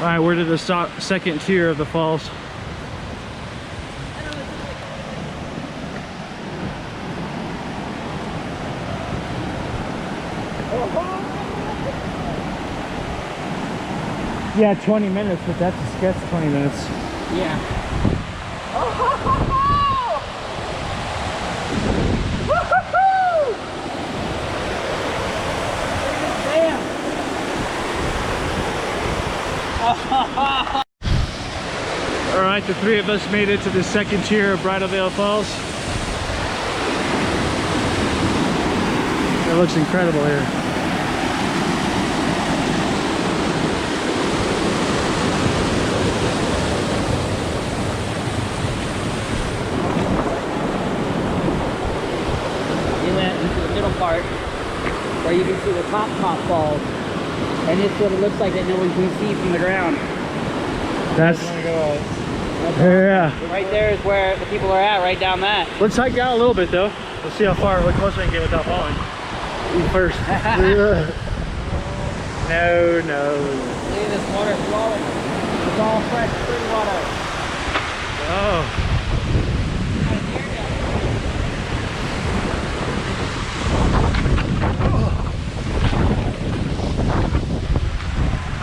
All right, we're to the second tier of the falls. Yeah, 20 minutes, but that's a sketch 20 minutes. Yeah. All right, the three of us made it to the second tier of Bridal Veil Falls. It looks incredible here. You went into the middle part where you can see the top falls. And it's what it looks like that no one can see from the ground. That's yeah. Right there is where the people are at, right down that. Let's hike down a little bit though. Let's see how close I can get without falling. You first. No. Look at this water flowing. It's all fresh spring water. Oh.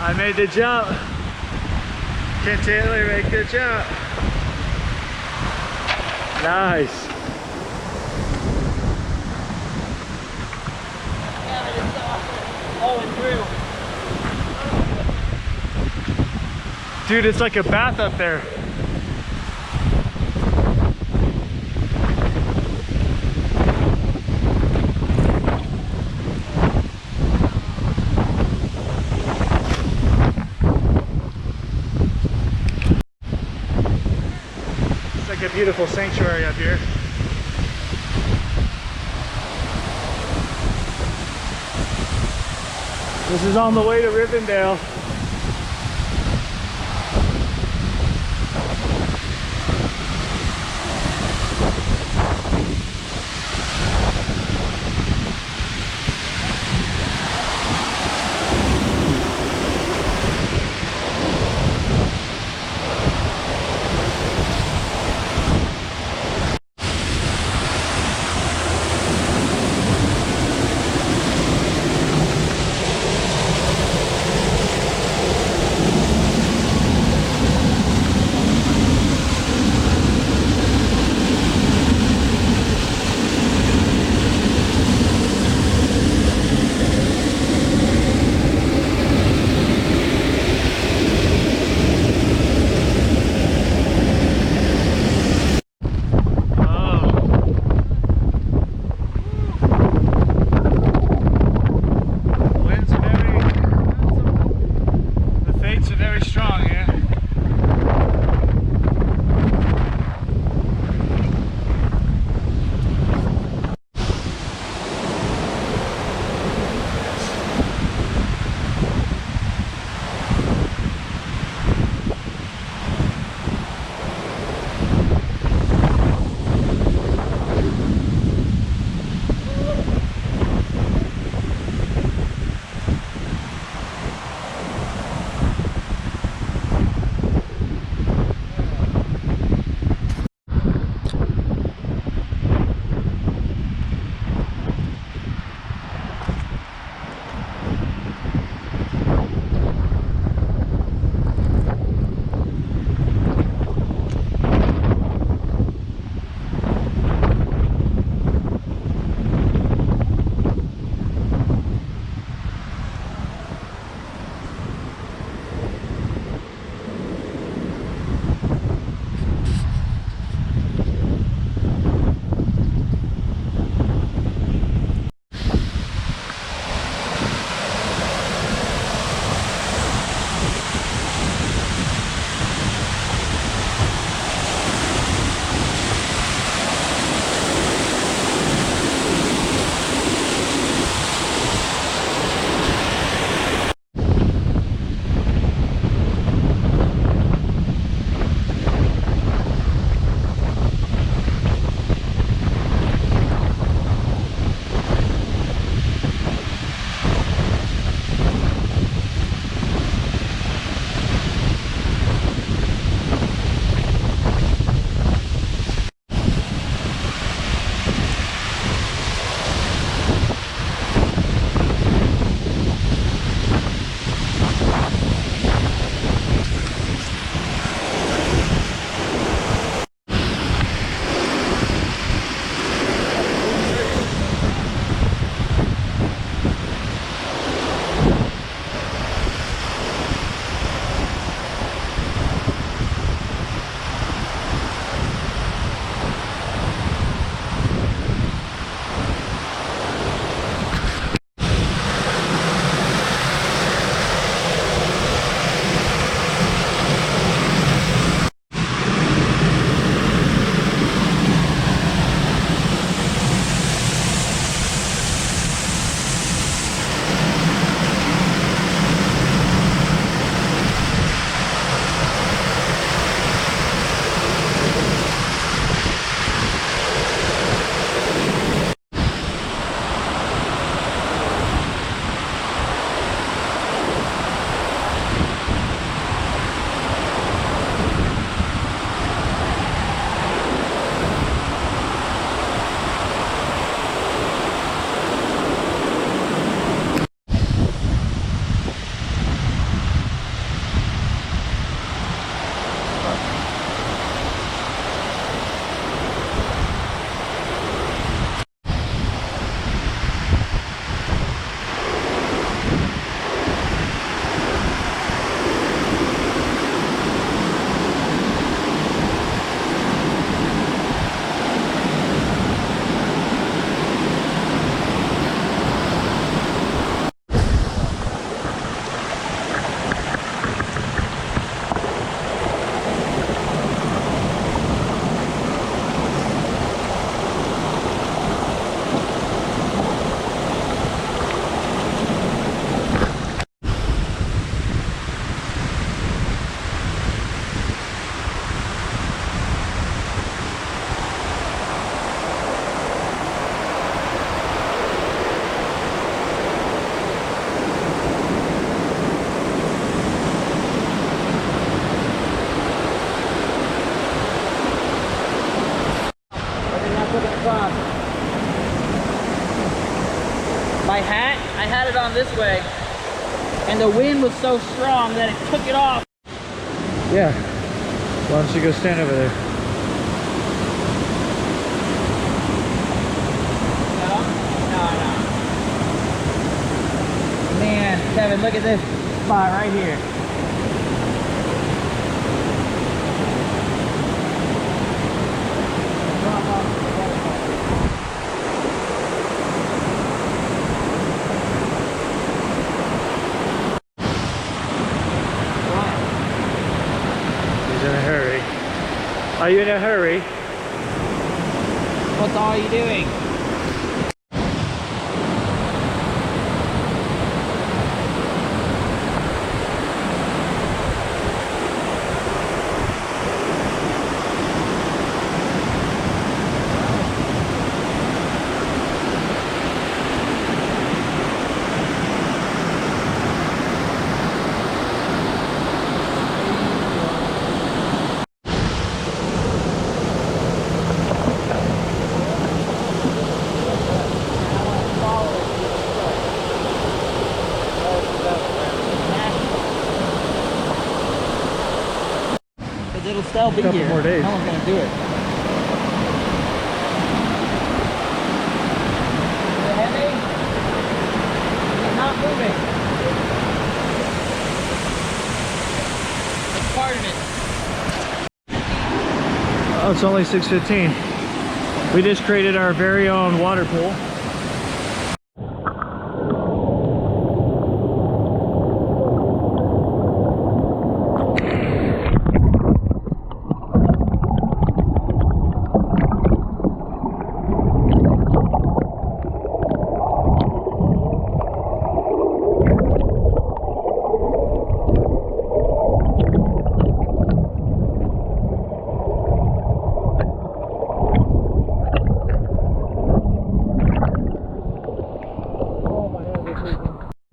I made the jump. Can Taylor make the jump? Nice. Yeah, but it's all and through. Dude, it's like a bath up there. A beautiful sanctuary up here. This is on the way to Rivendell. My hat, I had it on this way, and the wind was so strong that it took it off. Yeah. Why don't you go stand over there? No. Man, Kevin, look at this spot right here. He's in a hurry. Are you in a hurry? What's all you doing? It'll still be Couple here. more days. No one's gonna do it. Is it heavy? It's not moving. That's part of it. Oh, it's only 6:15. We just created our very own water pool.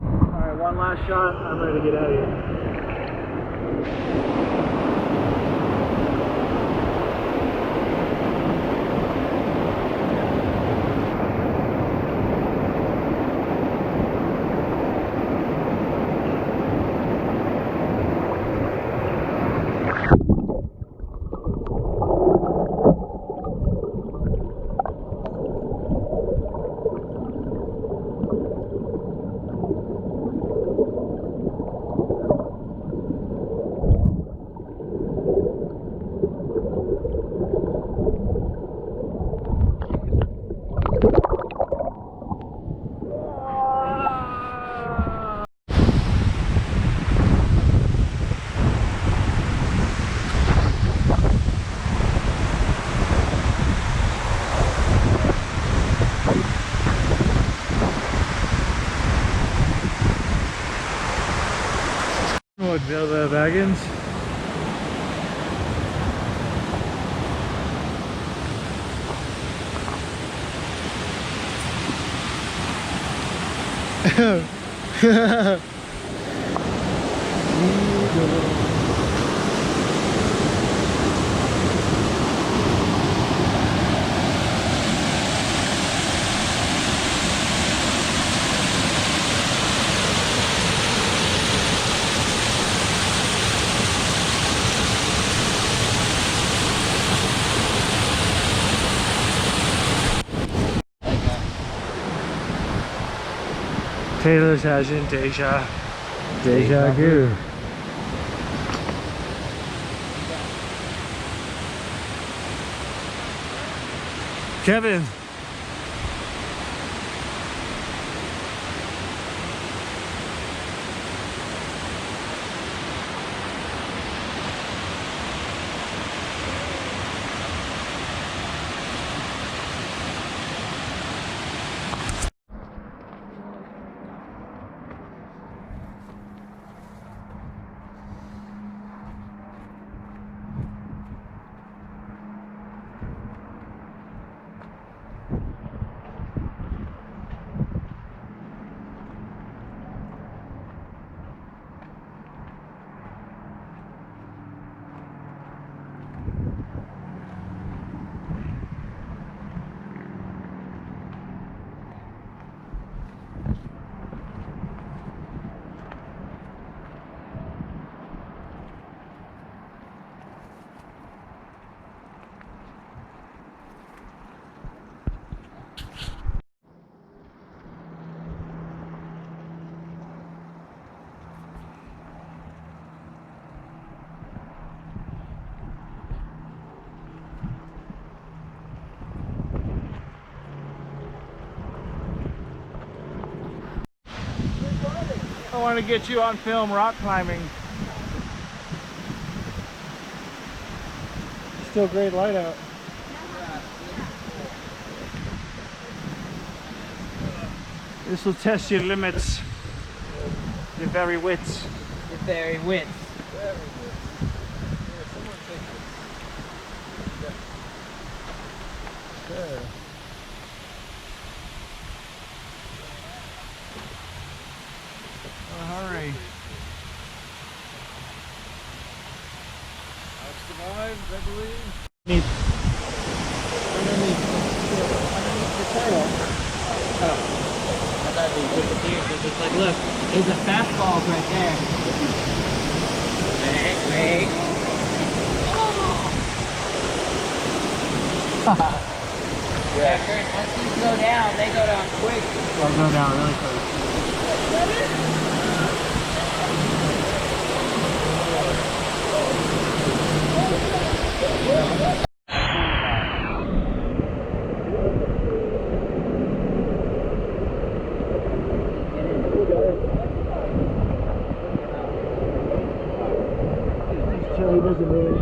Alright, one last shot. I'm ready to get out of here. What, the wagons? Taylor's having deja vu. Kevin. I want to get you on film rock climbing. Still great light out. This will test your limits. Your very wits. Your very wits. Sure. Hurry. I've survived, I believe. Underneath the turtle. Oh. I thought they disappeared. It's just like, look, there's a fastballs right there. Wait. Yeah, Kurt, once these go down, they go down quick. I'll go down really quick. Chili doesn't really.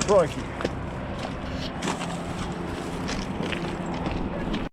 Crikey.